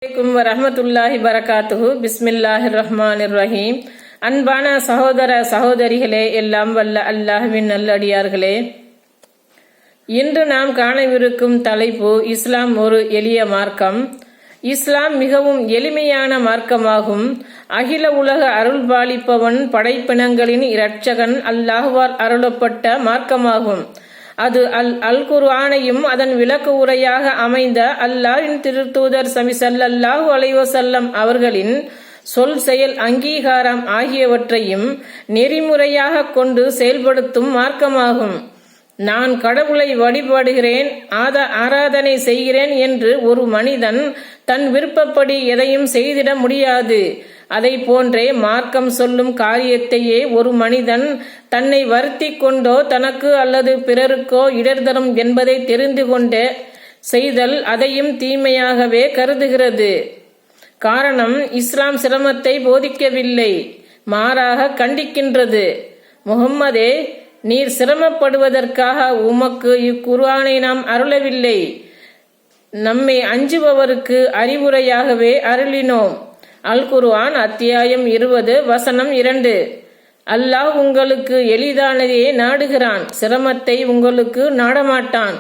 அலைக்கும் வரஹ்மத்துல்லாஹி பரகாத்துஹு. பிஸ்மில்லாஹிர் ரஹ்மானிர் ரஹீம். அன்பான சகோதர சகோதரிகளே, எல்லாம் வல்ல அல்லாஹ்வின் நல்லடியார்களே, இன்று நாம் காணவிருக்கும் தலைப்பு இஸ்லாம் ஒரு எளிய மார்க்கம். இஸ்லாம் மிகவும் எளிமையான மார்க்கமாகும். அகில உலக அருள் பாலிப்பவன், படைப்பினங்களின் இரட்சகன் அல்லாஹ்வால் அருளப்பட்ட மார்க்கமாகும். அது அல் குர்ஆனையும் அதன் விளக்கு உரையாக அமைந்த அல்லாஹ்வின் திருத்தூதர் ஸல்லல்லாஹு அலைஹி வஸல்லம் அவர்களின் சொல், செயல், அங்கீகாரம் ஆகியவற்றையும் நெறிமுறையாக கொண்டு செயல்படுத்தும் மார்க்கமாகும். நான் கடவுளை வழிபடுகிறேன், ஆராதனை செய்கிறேன் என்று ஒரு மனிதன் தன் விருப்பப்படி எதையும் செய்திட முடியாது. அதை போன்றே மார்க்கம் சொல்லும் காரியத்தையே ஒரு மனிதன் தன்னை வருத்தி கொண்டோ தனக்கு அல்லது பிறருக்கோ இடர் தரும் என்பதை தெரிந்து கொண்டே செய்தல் அதையும் தீமையாகவே கருதுகிறது. காரணம், இஸ்லாம் சிரமத்தை போதிக்கவில்லை, மாறாக கண்டிக்கின்றது. முஹம்மதே, நீர் சிரமப்படுவதற்காக உமக்கு இக்குர்ஆனை நாம் அருளவில்லை, நம்மை அஞ்சுபவருக்கு அறிவுரையாகவே அருளினோம். அல் குர்ஆன் அத்தியாயம் 20 வசனம் 2. அல்லாஹ் உங்களுக்கு எளிதானதையே நாடுகிறான், சிரமத்தை உங்களுக்கு நாடமாட்டான்.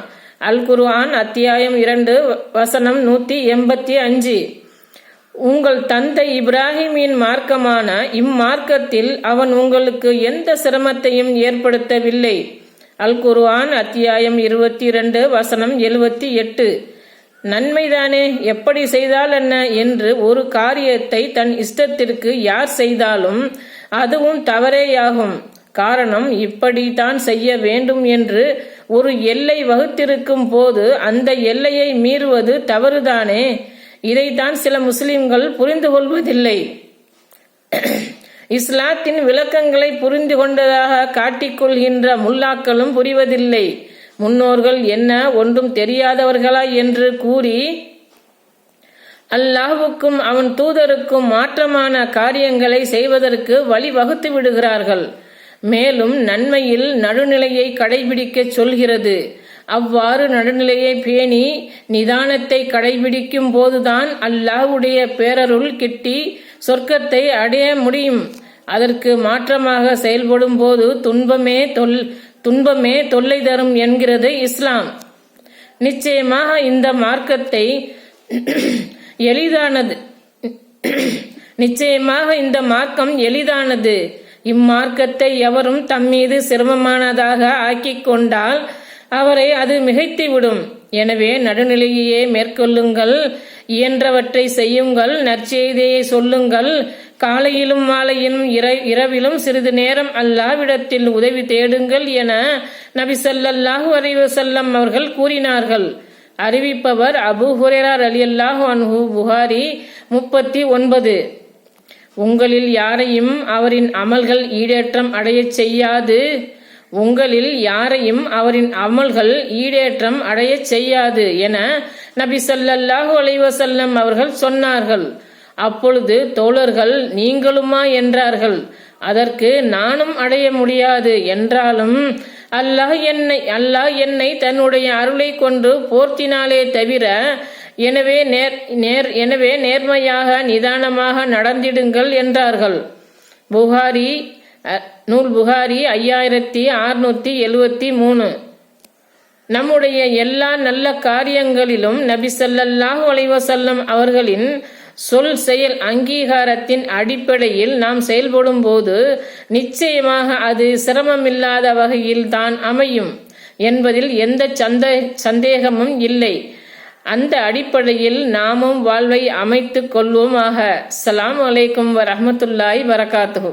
அல் குர்ஆன் அத்தியாயம் 2 வசனம் 185. உங்கள் தந்தை இப்ராஹிமின் மார்க்கமான இம்மார்க்கத்தில் அவன் உங்களுக்கு எந்த சிரமத்தையும் ஏற்படுத்தவில்லை. அல் குர்ஆன் அத்தியாயம் 22 வசனம் 78. நன்மைதானே, எப்படி செய்தால் என்ன என்று ஒரு காரியத்தை தன் இஷ்டத்திற்கு யார் செய்தாலும் அதுவும் தவறேயாகும். காரணம், இப்படித்தான் செய்ய வேண்டும் என்று ஒரு எல்லை வகுத்திருக்கும் போது அந்த எல்லையை மீறுவது தவறுதானே. இதைத்தான் சில முஸ்லிம்கள் புரிந்து கொள்வதில்லை. இஸ்லாத்தின் விளக்கங்களை புரிந்து கொண்டதாக காட்டிக்கொள்கின்ற முல்லாக்களும் புரிவதில்லை. முன்னோர்கள் என்ன ஒன்றும் தெரியாதவர்களா என்று கூறி அல்லாஹ்வுக்கும் அவன் தூதருக்கும் மாற்றமான காரியங்களை செய்வதற்கு வழி வகுத்து விடுகிறார்கள். மேலும் நன்மையில் நடுநிலையை கடைபிடிக்க சொல்கிறது. அவ்வாறு நடுநிலையை பேணி நிதானத்தை கடைபிடிக்கும் போதுதான் அல்லாஹ்வுடைய பேரருள் கிட்டி சொர்க்கத்தை அடைய முடியும். அதற்கு மாற்றமாக செயல்படும் போது துன்பமே தொல்லை தரும் என்கிறது இஸ்லாம். நிச்சயமாக இந்த மார்க்கத்தை எளிதானது. இம்மார்க்கத்தை எவரும் தம்மீது சிரமமானதாக ஆக்கிக் கொண்டால் அவரை அது மிகைத்துவிடும். எனவே நடுநிலையே மேற்கொள்ளுங்கள், இயன்றவற்றை செய்யுங்கள், நற்செய்தியை சொல்லுங்கள், காலையிலும் மாலையிலும் இரவிலும் சிறிது நேரம் அல்லாஹ்விடத்தில் உதவி தேடுங்கள் என நபி ஸல்லல்லாஹு அலைஹி வஸல்லம் அவர்கள் கூறினார்கள். அறிவிப்பவர் அபூ ஹுரைரா ரலியல்லாஹு அன்ஹு. புகாரி 39. உங்களில் யாரையும் அவரின் அமல்கள் ஈடேற்றம் அடையச் செய்யாது என நபி ஸல்லல்லாஹு அலைஹி வஸல்லம் அவர்கள் சொன்னார்கள். அப்பொழுது தோழர்கள், நீங்களுமா என்றார்கள். அதற்கு நானும் அடைய முடியாது என்றாலும் அல்லாஹ் என்னை தன்னுடைய அருளை கொண்டு போர்த்தினாலே தவிர, எனவே நேர்மையாக நிதானமாக நடந்திடுங்கள் என்றார்கள். புகாரி 5673. நம்முடைய எல்லா நல்ல காரியங்களிலும் நபி ஸல்லல்லாஹு அலைஹி வஸல்லம் அவர்களின் சொல், செயல், அங்கீகாரத்தின் அடிப்படையில் நாம் செயல்படும் போது நிச்சயமாக அது சிரமமில்லாத வகையில் தான் அமையும் என்பதில் எந்த சந்தேகமும் இல்லை. அந்த அடிப்படையில் நாமும் வாழ்வை அமைத்துக் கொள்வோமாக. அஸ்ஸலாமு அலைக்கும் வரஹ்மத்துல்லாஹி பரகாத்துஹு.